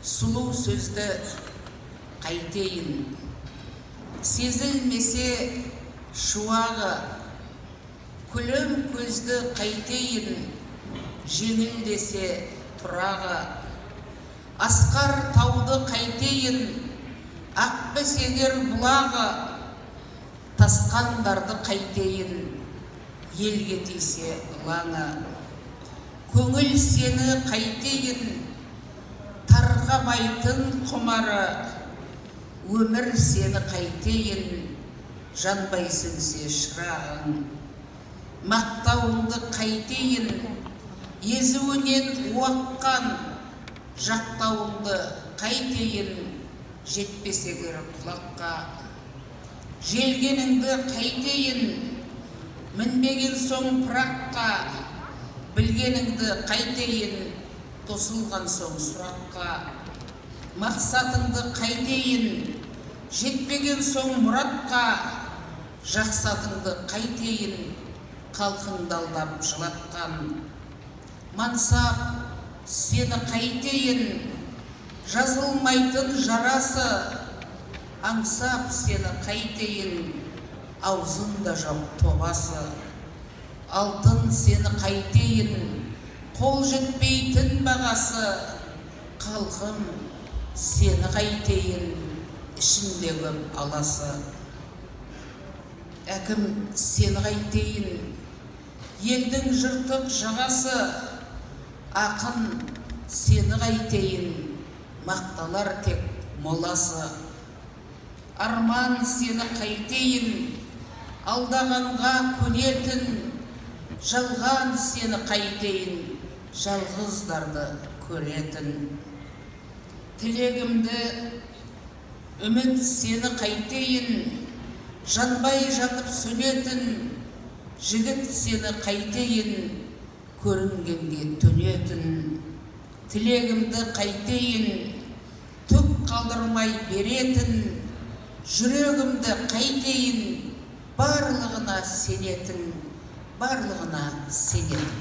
Сұлу сөзді қайтейін, сезілмесе шуағы, күлім көзді қайтейін, жеңілдесе тұрағы. Асқар тауды қайтейін, ақбесегер бұлағы, тасқандарды қайтейін, елге тисе ұлаңы. Көңіл сені қайтейін, тарқамайтын құмары, өмір сені қайтейін, жанбай сөнсе шырағың. Мақтауыңды қайтейін, езуінен уаққан, жақтауыңды қайтейін, жетпесегер құлаққа. Желгеніңді қайтейін, мінбеген соң пыраққа, білгеніңді қайтейін, тосылған соң сұраққа. Мақсатыңды қайтейін, жетпеген соң мұратқа, жақсатыңды қайтейін, қалқыңды алдап жылатқан. Мансап сені қайтейін, жазылмайтын жарасы, аңсап сені қайтейін, аузында жоқ тобасы. Алтын сені қайтейін, қол жетпейтін бағасы, қалқым сені қайтейін, ішінде көп аласы. Әкім сені қайтейін, елдің жыртық жағасы, ақын сені қайтейін, мақталар тек моласы. Арман сені қайтейін, алдағанға көнетін, жалған сені қайтейін, жалғыздарды көретін. Тілегімді үміт сені қайтейін, жанбай жатып сөнетін, жігіт сені қайтейін, көрінгенге төнетін. Тілегімді қайтейін, түк қалдырмай беретін, жүрегімді қайтейін, барлығына сенетін, барлығына сенетін.